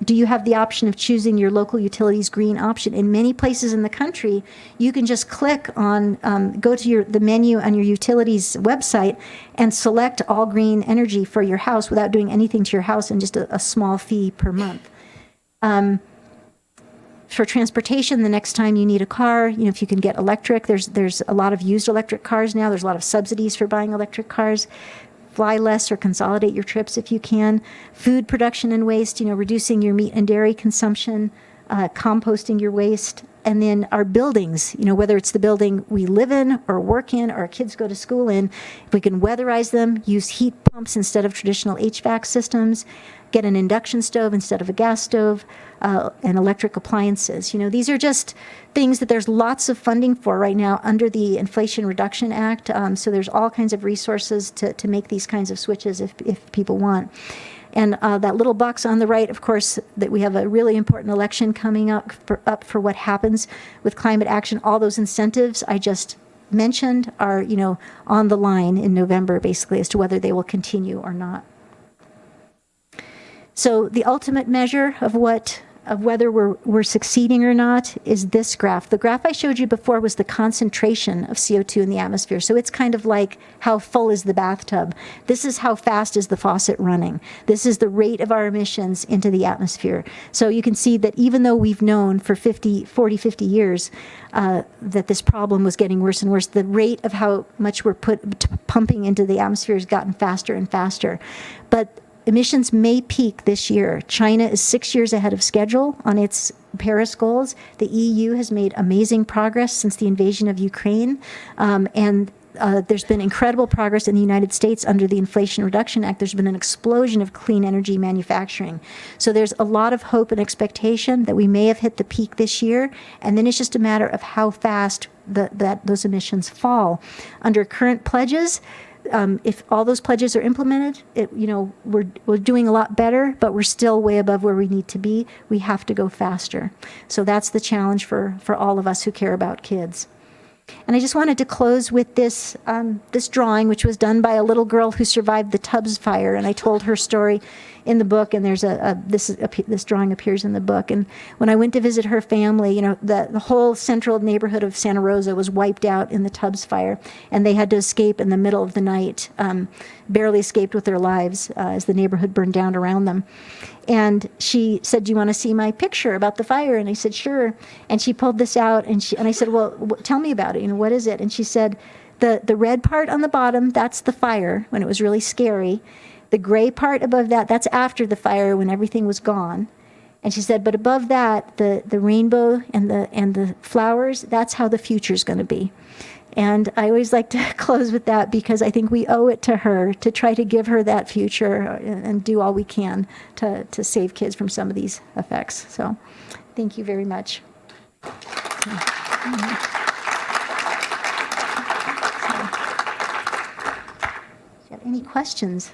Do you have the option of choosing your local utilities green option? In many places in the country, you can just click on, go to the menu on your utilities website and select all green energy for your house without doing anything to your house and just a small fee per month. For transportation, the next time you need a car, if you can get electric, there's a lot of used electric cars now. There's a lot of subsidies for buying electric cars. Fly less or consolidate your trips if you can. Food production and waste, reducing your meat and dairy consumption, composting your waste. And then our buildings, whether it's the building we live in or work in or our kids go to school in, if we can weatherize them, use heat pumps instead of traditional HVAC systems, get an induction stove instead of a gas stove, and electric appliances. These are just things that there's lots of funding for right now under the Inflation Reduction Act. So there's all kinds of resources to make these kinds of switches if people want. And that little box on the right, of course, that we have a really important election coming up for what happens with climate action. All those incentives I just mentioned are, on the line in November, basically, as to whether they will continue or not. So the ultimate measure of whether we're succeeding or not is this graph. The graph I showed you before was the concentration of CO2 in the atmosphere. So it's kind of like how full is the bathtub. This is how fast is the faucet running. This is the rate of our emissions into the atmosphere. So you can see that even though we've known for 50 years that this problem was getting worse and worse, the rate of how much we're pumping into the atmosphere has gotten faster and faster. But emissions may peak this year. China is 6 years ahead of schedule on its Paris goals. The EU has made amazing progress since the invasion of Ukraine. And there's been incredible progress in the United States under the Inflation Reduction Act. There's been an explosion of clean energy manufacturing. So there's a lot of hope and expectation that we may have hit the peak this year. And then it's just a matter of how fast those emissions fall. Under current pledges, if all those pledges are implemented, we're doing a lot better, but we're still way above where we need to be. We have to go faster. So that's the challenge for all of us who care about kids. And I just wanted to close with this drawing, which was done by a little girl who survived the Tubbs fire. And I told her story in the book, and there's this drawing appears in the book. And when I went to visit her family, the whole central neighborhood of Santa Rosa was wiped out in the Tubbs fire, and they had to escape in the middle of the night, barely escaped with their lives as the neighborhood burned down around them. And she said, "Do you want to see my picture about the fire?" And I said, "Sure." And she pulled this out, and I said, "Well, tell me about it. What is it?" And she said, the red part on the bottom, that's the fire when it was really scary. The gray part above that, that's after the fire when everything was gone. And she said, but above that, the rainbow and the flowers, that's how the future's going to be. And I always like to close with that because I think we owe it to her to try to give her that future and do all we can to save kids from some of these effects. So thank you very much. Do you have any questions?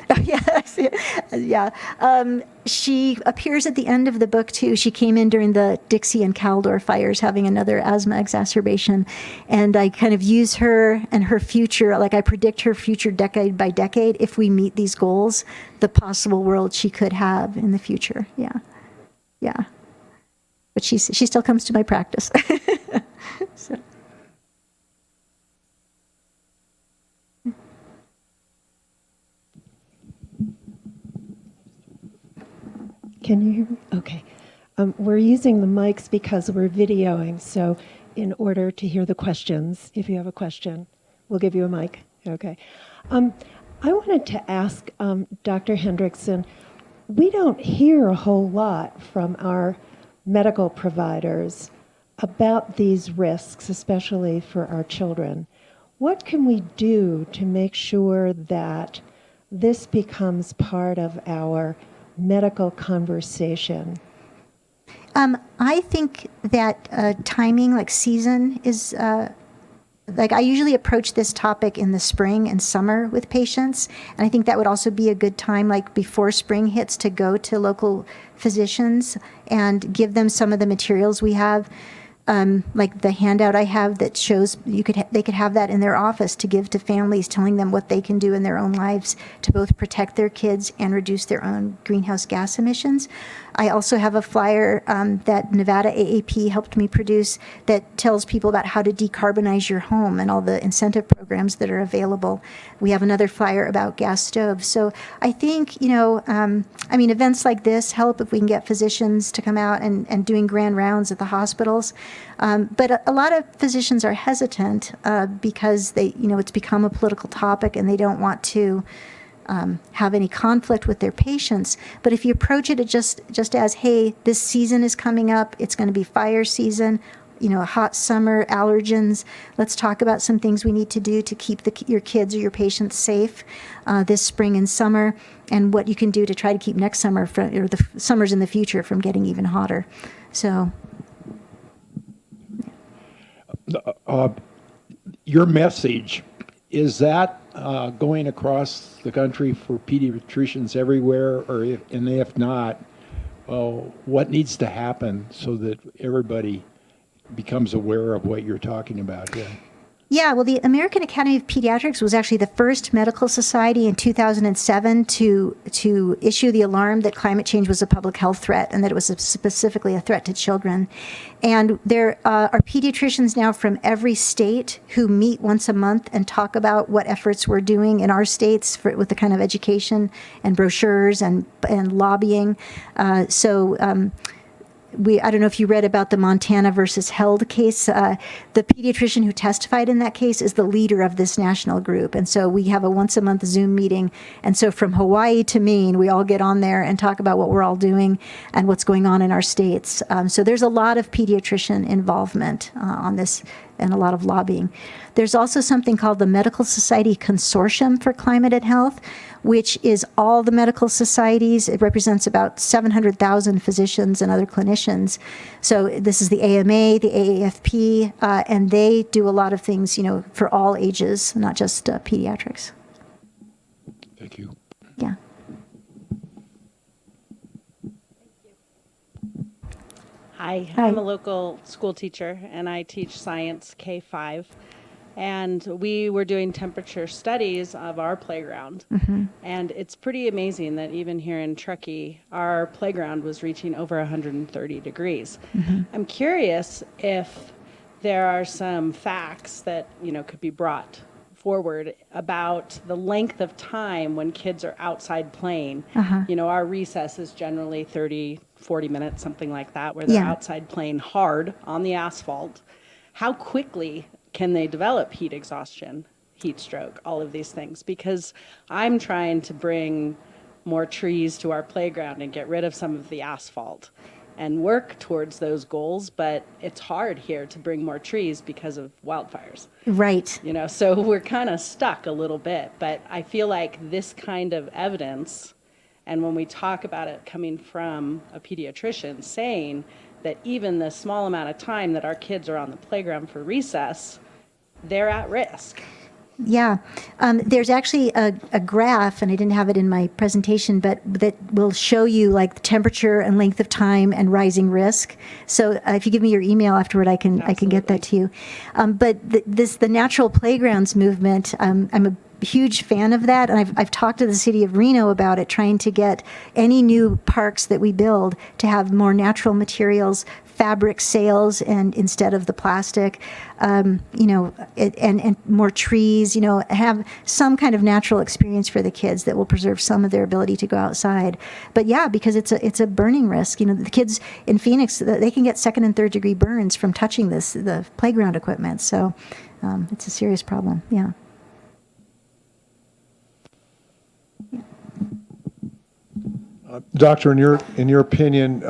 Oh, yes. Yeah. She appears at the end of the book, too. She came in during the Dixie and Caldor fires, having another asthma exacerbation. And I kind of use her and her future, like I predict her future decade by decade, if we meet these goals, the possible world she could have in the future. Yeah. Yeah. But she still comes to my practice. So. Can you hear me? Okay. We're using the mics because we're videoing, so in order to hear the questions, if you have a question, we'll give you a mic. Okay. I wanted to ask Dr. Hendrickson, we don't hear a whole lot from our medical providers about these risks, especially for our children. What can we do to make sure that this becomes part of our medical conversation? I think that timing, like season, is like I usually approach this topic in the spring and summer with patients, and I think that would also be a good time, like before spring hits, to go to local physicians and give them some of the materials we have. Like the handout I have that shows they could have that in their office to give to families, telling them what they can do in their own lives to both protect their kids and reduce their own greenhouse gas emissions. I also have a flyer that Nevada AAP helped me produce that tells people about how to decarbonize your home and all the incentive programs that are available. We have another flyer about gas stoves. So I think, events like this help if we can get physicians to come out and doing grand rounds at the hospitals. But a lot of physicians are hesitant because it's become a political topic and they don't want to have any conflict with their patients. But if you approach it just as, hey, this season is coming up, it's going to be fire season, a hot summer, allergens. Let's talk about some things we need to do to keep your kids or your patients safe this spring and summer, and what you can do to try to keep next summer or the summers in the future from getting even hotter. So. Your message, is that going across the country for pediatricians everywhere, and if not, what needs to happen so that everybody becomes aware of what you're talking about here? Yeah, well, the American Academy of Pediatrics was actually the first medical society in 2007 to issue the alarm that climate change was a public health threat and that it was specifically a threat to children. And there are pediatricians now from every state who meet once a month and talk about what efforts we're doing in our states with the kind of education and brochures and lobbying. I don't know if you read about the Montana versus Held case. The pediatrician who testified in that case is the leader of this national group. And so we have a once a month Zoom meeting. And so from Hawaii to Maine, we all get on there and talk about what we're all doing and what's going on in our states. So there's a lot of pediatrician involvement on this and a lot of lobbying. There's also something called the Medical Society Consortium for Climate and Health, which is all the medical societies. It represents about 700,000 physicians and other clinicians. So this is the AMA, the AAFP, and they do a lot of things, for all ages, not just pediatrics. Thank you. Yeah. Hi, I'm a local school teacher and I teach science K-5. And we were doing temperature studies of our playground. Mm-hmm. And it's pretty amazing that even here in Truckee, our playground was reaching over 130 degrees. Mm-hmm. I'm curious if there are some facts that, could be brought forward about the length of time when kids are outside playing. Uh-huh. Our recess is generally 30, 40 minutes, something like that, where they're outside playing hard on the asphalt. How quickly can they develop heat exhaustion, heat stroke, all of these things? Because I'm trying to bring more trees to our playground and get rid of some of the asphalt and work towards those goals, but it's hard here to bring more trees because of wildfires. Right. So we're kind of stuck a little bit, but I feel like this kind of evidence, and when we talk about it coming from a pediatrician saying that even the small amount of time that our kids are on the playground for recess, they're at risk. Yeah. There's actually a graph, and I didn't have it in my presentation, but that will show you like the temperature and length of time and rising risk. So if you give me your email afterward, I can get that to you. But the natural playgrounds movement, I'm a huge fan of that, and I've talked to the city of Reno about it, trying to get any new parks that we build to have more natural materials, fabric sails, and instead of the plastic, and more trees, have some kind of natural experience for the kids that will preserve some of their ability to go outside. But yeah, because it's a burning risk. The kids in Phoenix, they can get second and third degree burns from touching the playground equipment. So it's a serious problem. Yeah. Doctor, in your opinion,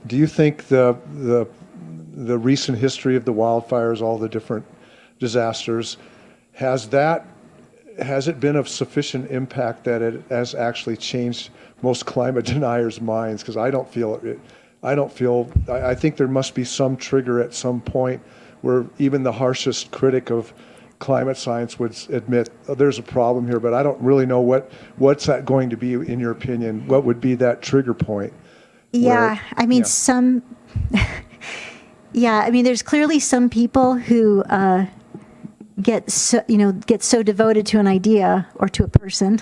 do you think the recent history of the wildfires, all the different disasters, has it been of sufficient impact that it has actually changed most climate deniers' minds? Because I think there must be some trigger at some point where even the harshest critic of climate science would admit, oh, there's a problem here, but I don't really know what's that going to be, in your opinion? What would be that trigger point? Yeah, I mean, yeah, I mean, there's clearly some people who get so devoted to an idea or to a person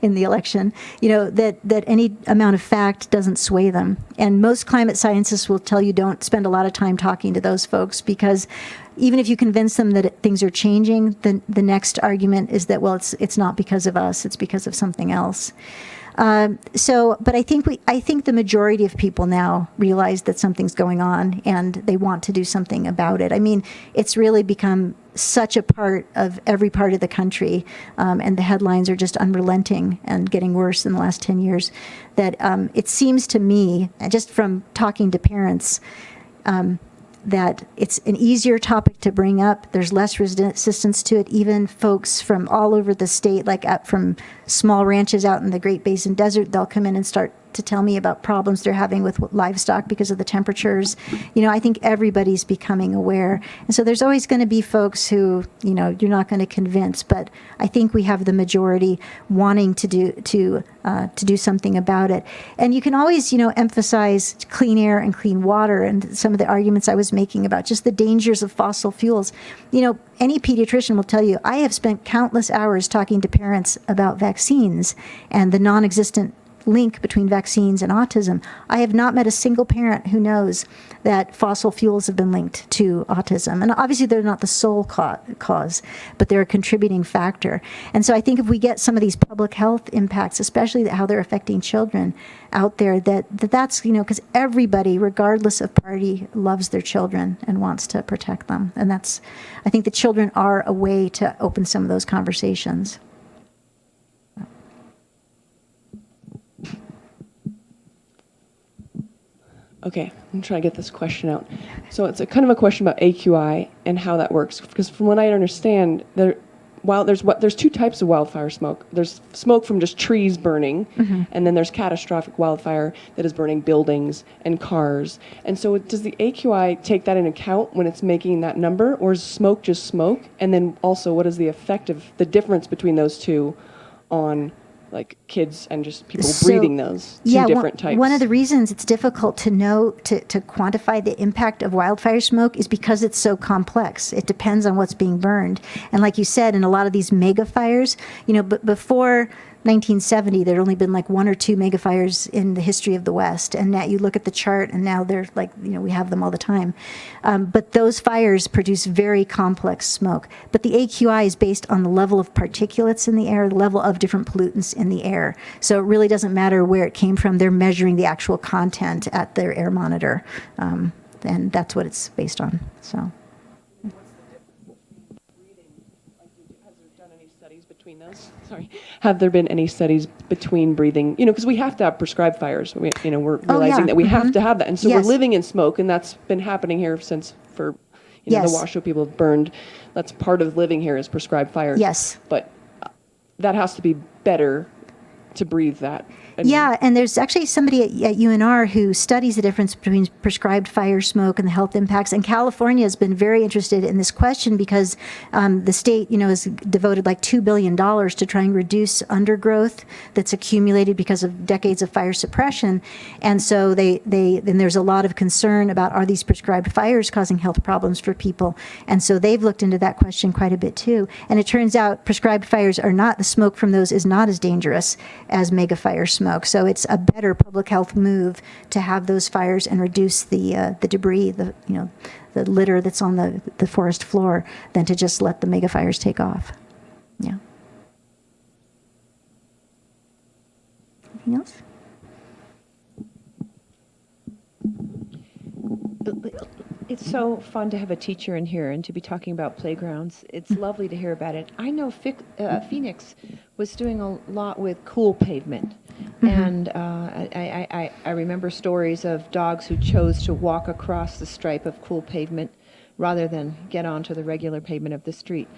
in the election, that any amount of fact doesn't sway them. And most climate scientists will tell you don't spend a lot of time talking to those folks, because even if you convince them that things are changing, the next argument is that, well, it's not because of us, it's because of something else. But I think the majority of people now realize that something's going on and they want to do something about it. I mean, it's really become such a part of every part of the country, and the headlines are just unrelenting and getting worse in the last 10 years, that it seems to me, just from talking to parents, that it's an easier topic to bring up. There's less resistance to it. Even folks from all over the state, like up from small ranches out in the Great Basin Desert, they'll come in and start to tell me about problems they're having with livestock because of the temperatures. I think everybody's becoming aware. And so there's always going to be folks who, you're not going to convince, but I think we have the majority wanting to do something about it. And you can always, emphasize clean air and clean water, and some of the arguments I was making about just the dangers of fossil fuels. Any pediatrician will tell you, I have spent countless hours talking to parents about vaccines and the non-existent link between vaccines and autism. I have not met a single parent who knows that fossil fuels have been linked to autism. And obviously they're not the sole cause, but they're a contributing factor. And so I think if we get some of these public health impacts, especially how they're affecting children out there, that's, because everybody, regardless of party, loves their children and wants to protect them. And I think the children are a way to open some of those conversations. Okay, I'm trying to get this question out. So it's a kind of a question about AQI and how that works. Because from what I understand, there's two types of wildfire smoke. There's smoke from just trees burning, and then there's catastrophic wildfire that is burning buildings and cars. And so does the AQI take that into account when it's making that number, or is smoke just smoke? And then also, what is the effect of the difference between those two on like kids and just people breathing those two different types? One of the reasons it's difficult to know, to quantify the impact of wildfire smoke is because it's so complex. It depends on what's being burned. And like you said, in a lot of these mega fires, but before 1970, there'd only been like one or two mega fires in the history of the West. And now you look at the chart and now they're like, we have them all the time. But those fires produce very complex smoke. But the AQI is based on the level of particulates in the air, the level of different pollutants in the air. So it really doesn't matter where it came from. They're measuring the actual content at their air monitor. And that's what it's based on. So. Have there been any studies between breathing, because we have to have prescribed fires. We're realizing that we have to have that. And so we're living in smoke, and that's been happening here the Washoe people have burned. That's part of living here is prescribed fire. Yes. But that has to be better to breathe that. And there's actually somebody at UNR who studies the difference between prescribed fire smoke and the health impacts. And California has been very interested in this question because the state, has devoted like $2 billion to try and reduce undergrowth that's accumulated because of decades of fire suppression. And so then there's a lot of concern about, are these prescribed fires causing health problems for people? And so they've looked into that question quite a bit too. And it turns out prescribed fires are not, the smoke from those is not as dangerous as mega fire smoke. So it's a better public health move to have those fires and reduce the debris, the litter that's on the forest floor, than to just let the mega fires take off. Yeah. Anything else? It's so fun to have a teacher in here and to be talking about playgrounds. It's lovely to hear about it. I know Phoenix was doing a lot with cool pavement. And I remember stories of dogs who chose to walk across the stripe of cool pavement rather than get onto the regular pavement of the street.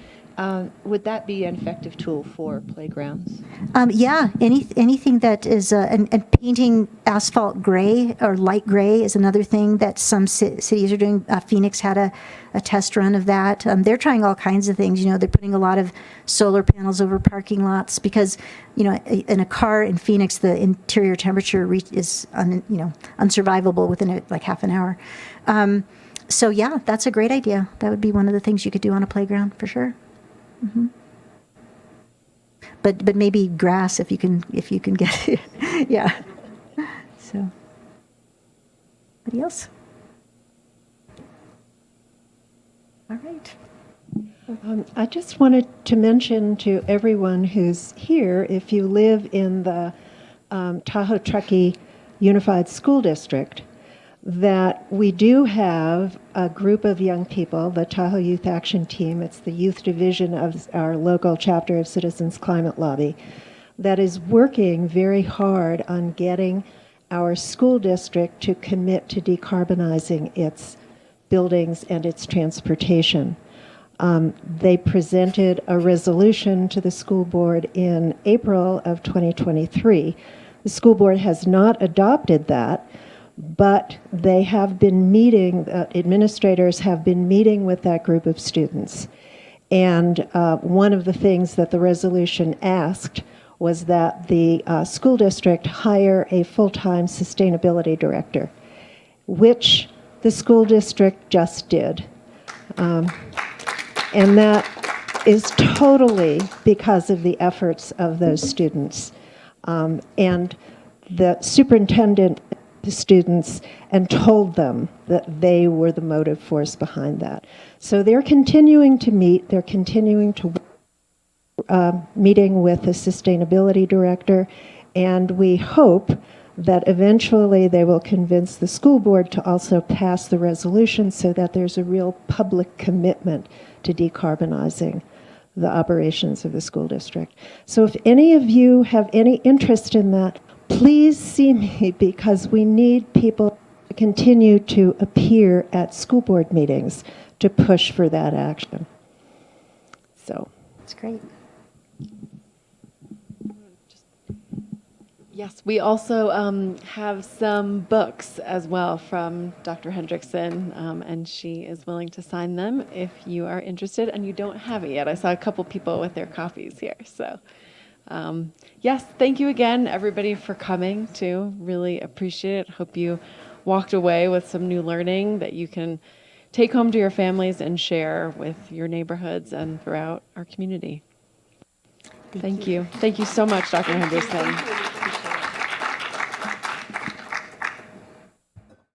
Would that be an effective tool for playgrounds? Yeah, anything that is, and painting asphalt gray or light gray is another thing that some cities are doing. Phoenix had a test run of that. They're trying all kinds of things. They're putting a lot of solar panels over parking lots because, in a car in Phoenix, the interior temperature is, unsurvivable within like half an hour. So yeah, that's a great idea. That would be one of the things you could do on a playground for sure. Mm-hmm. But maybe grass if you can get it. Yeah. So. Anybody else? All right. I just wanted to mention to everyone who's here, if you live in the Tahoe Truckee Unified School District, that we do have a group of young people, the Tahoe Youth Action Team, it's the youth division of our local chapter of Citizens Climate Lobby, that is working very hard on getting our school district to commit to decarbonizing its buildings and its transportation. They presented a resolution to the school board in April of 2023. The school board has not adopted that, but they have been meeting, administrators have been meeting with that group of students. And one of the things that the resolution asked was that the school district hire a full-time sustainability director, which the school district just did. And that is totally because of the efforts of those students. And the superintendent the students and told them that they were the motive force behind that. So they're continuing to meet, they're continuing to meeting with the sustainability director, and we hope that eventually they will convince the school board to also pass the resolution so that there's a real public commitment to decarbonizing the operations of the school district. So if any of you have any interest in that, please see me, because we need people to continue to appear at school board meetings to push for that action. So That's great. Yes, we also have some books as well from Dr. Hendrickson, and she is willing to sign them if you are interested and you don't have it yet. I saw a couple people with their copies here. So yes, thank you again, everybody, for coming too. Really appreciate it. Hope you walked away with some new learning that you can take home to your families and share with your neighborhoods and throughout our community. Thank you. Thank you so much, Dr. Hendrickson.